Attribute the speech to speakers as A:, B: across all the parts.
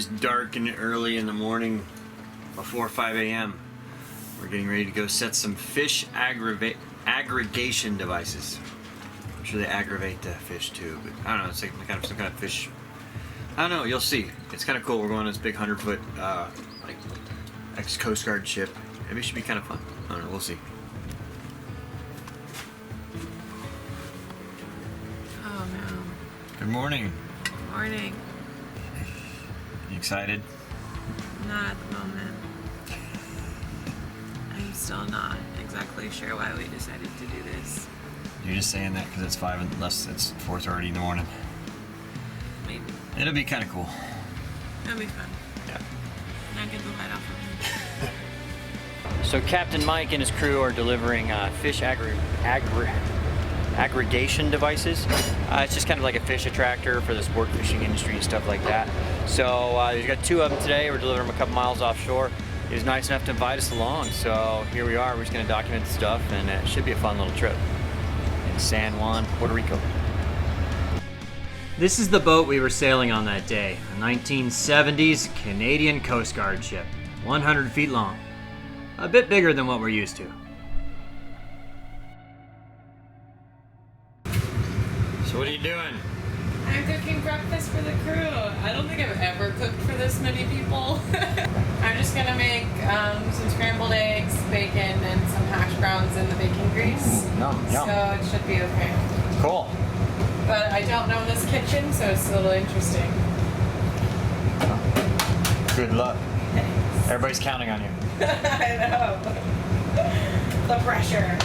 A: is dark and early in the morning, before 5 a.m. We're getting ready to go set some fish aggregation devices. I'm sure they aggravate the fish too, but I don't know, it's like some kind of fish. I don't know, you'll see. It's kind of cool. We're going on this big 100-foot like ex-Coast Guard ship. Maybe it should be kind of fun. I don't know, we'll see.
B: Oh no.
A: Good morning.
B: Good morning.
A: You excited?
B: Not at the moment. I'm still not exactly sure why we decided to do this.
A: You're just saying that because it's 5 unless it's 4:30 in the morning.
B: Maybe.
A: It'll be kind of cool.
B: It'll be fun.
A: Yeah.
B: Now get the light off of me.
A: So Captain Mike and his crew are delivering fish aggregation devices. It's just kind of like a fish attractor for the sport fishing industry and stuff like that. So he's got 2 of them today. We're delivering them a couple miles offshore. He was nice enough to invite us along, so here we are. We're just going to document the stuff, and it should be a fun little trip in San Juan, Puerto Rico. This is the boat we were sailing on that day, a 1970s Canadian Coast Guard ship, 100 feet long. A bit bigger than what we're used to. So what are you doing?
B: I'm cooking breakfast for the crew. I don't think I've ever cooked for this many people. I'm just gonna make some scrambled eggs, bacon, and some hash browns in the bacon grease.
A: Yum, yum.
B: So it should be okay.
A: Cool.
B: But I don't know this kitchen, so it's a little interesting.
A: Good luck.
B: Thanks.
A: Everybody's counting on you.
B: I know. The pressure.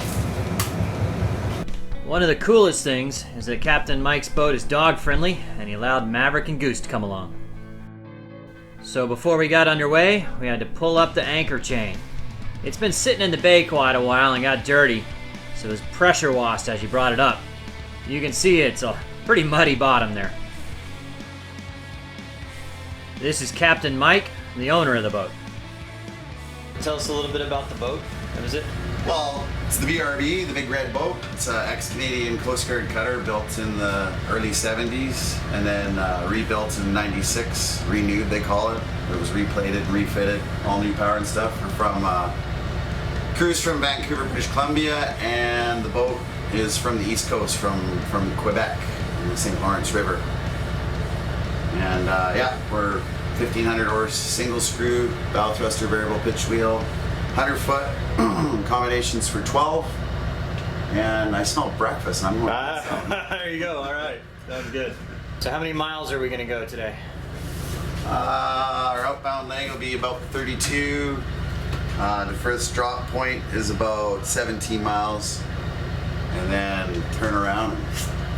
A: One of the coolest things is that Captain Mike's boat is dog friendly, and he allowed Maverick and Goose to come along. So before we got underway, we had to pull up the anchor chain. It's been sitting in the bay quite a while and got dirty, so it was pressure washed as you brought it up. You can see it's a pretty muddy bottom there. This is Captain Mike, the owner of the boat. Tell us a little bit about the boat. What is it?
C: Well, it's the BRB, the Big Red Boat. It's an ex-Canadian Coast Guard cutter built in the early 70s and then rebuilt in 96, renewed they call it. It was replated, refitted, all new power and stuff. We're from crews from Vancouver, British Columbia, and the boat is from the East Coast, from Quebec, in the St. Lawrence River. And yeah, we're 1,500 horse, single screw, bow thruster, variable pitch wheel, 100-foot, accommodations for 12, and I smell breakfast. I'm going
A: there you go. All right, sounds good. So how many miles are we going to go today?
C: Our outbound leg will be about 32. The first drop point is about 17 miles, and then turn around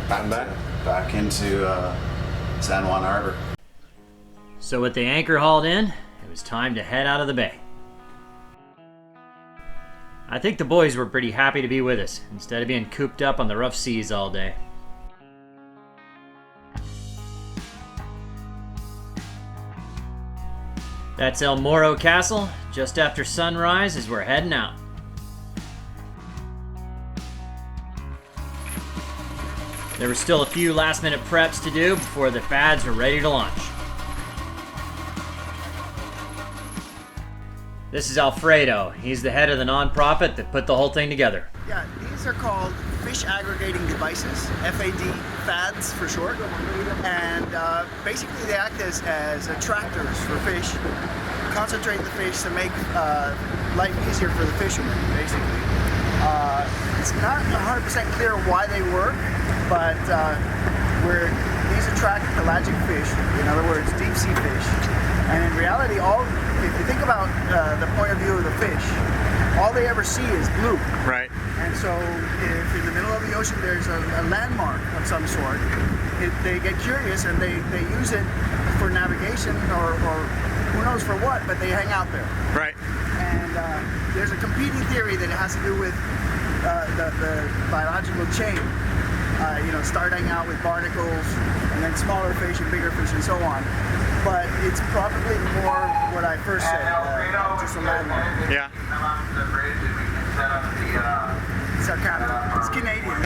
C: and back into San Juan Harbor.
A: So with the anchor hauled in, it was time to head out of the bay. I think the boys were pretty happy to be with us, instead of being cooped up on the rough seas all day. That's El Morro Castle, just after sunrise as we're heading out. There were still a few last-minute preps to do before the fads were ready to launch. This is Alfredo. He's the head of the nonprofit that put the whole thing together.
D: Yeah, these are called fish aggregating devices, FAD, FADs for short. And basically they act as attractors for fish, concentrate the fish to make life easier for the fishermen, basically. It's not 100% clear why they work, but these attract pelagic fish, in other words, deep sea fish. And in reality, if you think about the point of view of the fish, all they ever see is blue.
A: Right.
D: And so if in the middle of the ocean there's a landmark of some sort, they get curious and they use it for navigation or who knows for what, but they hang out there.
A: Right.
D: And there's a competing theory that it has to do with the biological chain. Starting out with barnacles and then smaller fish and bigger fish and so on. But it's probably more what I first said, just a landmark.
A: Yeah.
D: It's our captain. It's Canadian.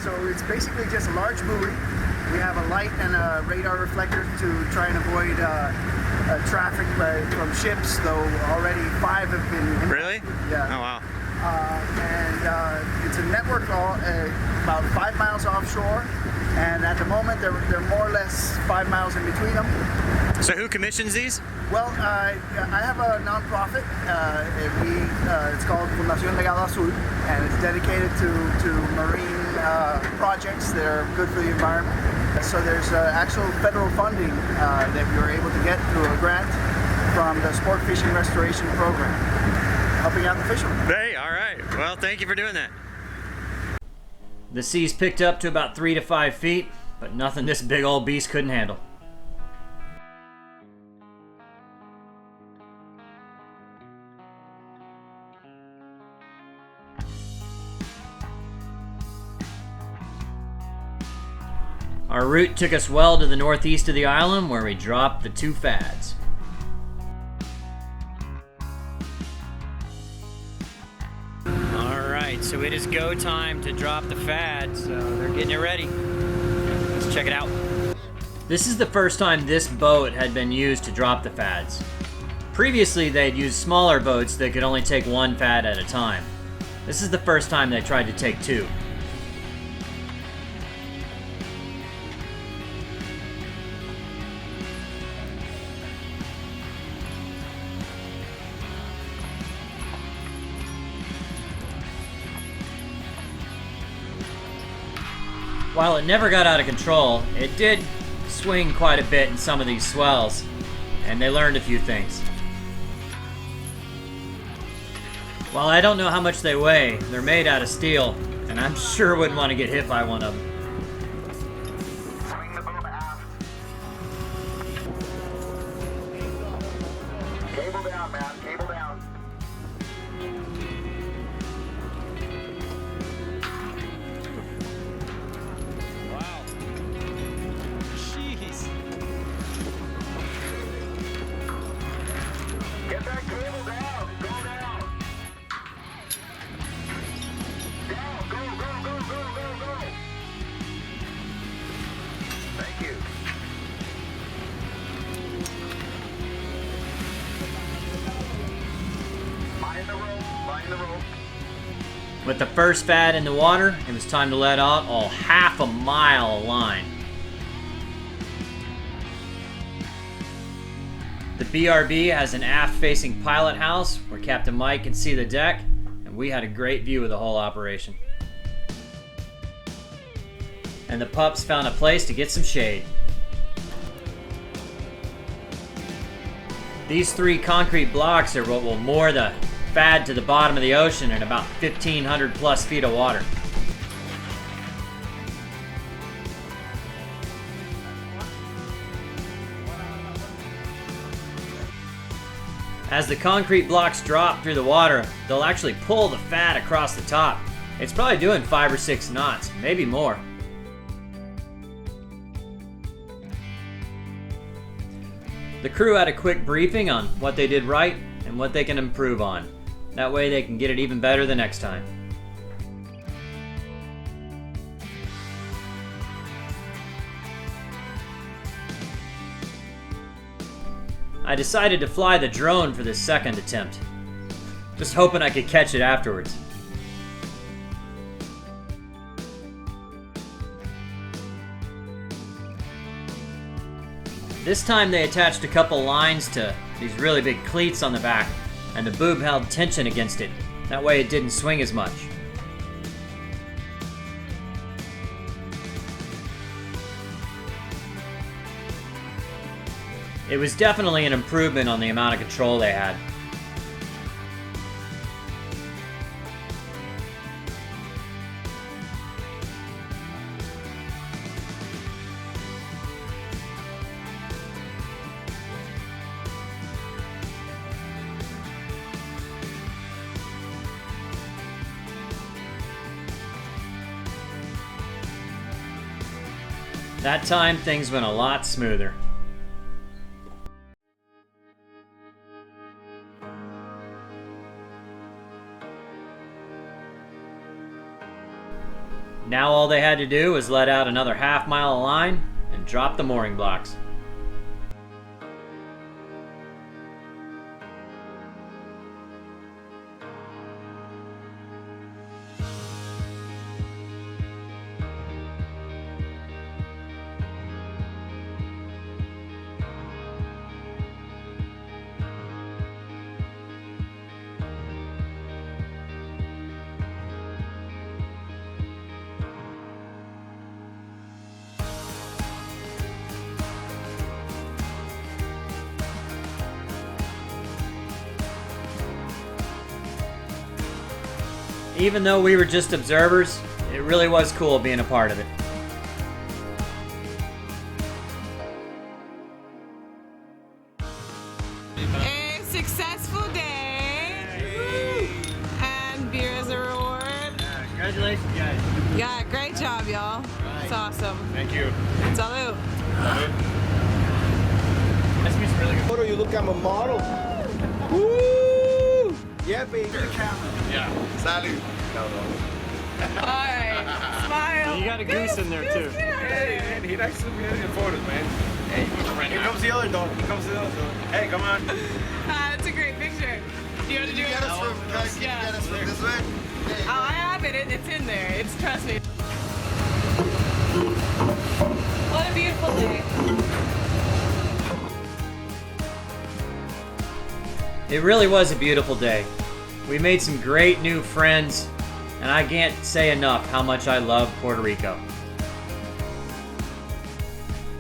D: So it's basically just a large buoy We have a light and a radar reflector to try and avoid traffic from ships, though already 5 have been impacted.
A: Really?
D: Yeah.
A: Oh wow.
D: And it's a network about 5 miles offshore, and at the moment they're more or less 5 miles in between them.
A: So who commissions these?
D: Well, I have a non-profit. It's called Fundación Legado Azul, and it's dedicated to marine projects that are good for the environment. So there's actual federal funding that we were able to get through a grant from the Sport Fishing Restoration Program, helping out the fishermen.
A: Hey, all right. Well, thank you for doing that. The seas picked up to about 3 to 5 feet, but nothing this big old beast couldn't handle. Our route took us well to the northeast of the island, where we dropped the 2 fads. Alright, so it is go time to drop the fad, so they're getting it ready. Let's check it out. This is the first time this boat had been used to drop the fads. Previously, they had used smaller boats that could only take 1 fad at a time. This is the first time they tried to take 2. While it never got out of control, it did swing quite a bit in some of these swells, and they learned a few things. While I don't know how much they weigh, they're made out of steel, and I'm sure wouldn't want to get hit by one of them.
E: Swing the boom aft. Cable down, man. Cable down.
A: Wow. Jeez.
E: Get that cable down. Go down. Down. Go, go, go, go, go, go. Thank you. Mind the rope. Mind the rope.
A: With the first fad in the water, it was time to let out all half a mile of line. The BRB has an aft-facing pilot house where Captain Mike can see the deck, and we had a great view of the whole operation. And the pups found a place to get some shade. These 3 concrete blocks are what will moor the fad to the bottom of the ocean in about 1,500 plus feet of water. As the concrete blocks drop through the water, they'll actually pull the fad across the top. It's probably doing 5 or 6 knots, maybe more. The crew had a quick briefing on what they did right and what they can improve on. That way they can get it even better the next time. I decided to fly the drone for this second attempt, just hoping I could catch it afterwards. This time they attached a couple lines to these really big cleats on the back, and the boob held tension against it. That way it didn't swing as much. It was definitely an improvement on the amount of control they had. That time, things went a lot smoother.
F: Now all they had to do was let out another half-mile of line and drop the mooring blocks. Even though we were just observers, it really was cool being a part of it.
B: A successful day! And beer as a reward.
F: Congratulations, guys.
B: Yeah, great job, y'all. It's awesome.
G: Thank you.
B: Salute.
F: This means really good.
G: Photo, you look, I'm a model.
D: Woo! Yeah, baby.
G: Yeah.
C: Salud.
B: Alright, smile.
F: You got a goose in there too.
G: Hey, man, he likes to be in your photos, man. Hey, here comes the other dog. Here comes the other dog. Hey, come on.
B: That's a great picture. Do you want to do it?
C: Get us from, can you get us from this way?
B: Oh, I have it. It's in there. It's, trust me. What a beautiful day.
F: It really was a beautiful day. We made some great new friends, and I can't say enough how much I love Puerto Rico.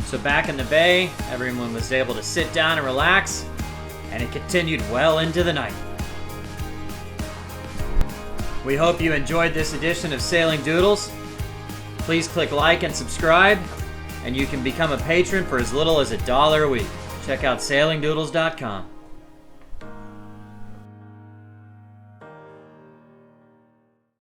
F: So back in the bay, everyone was able to sit down and relax, and it continued well into the night. We hope you enjoyed this edition of Sailing Doodles. Please click like and subscribe, and you can become a patron for as little as $1 a week. Check out sailingdoodles.com.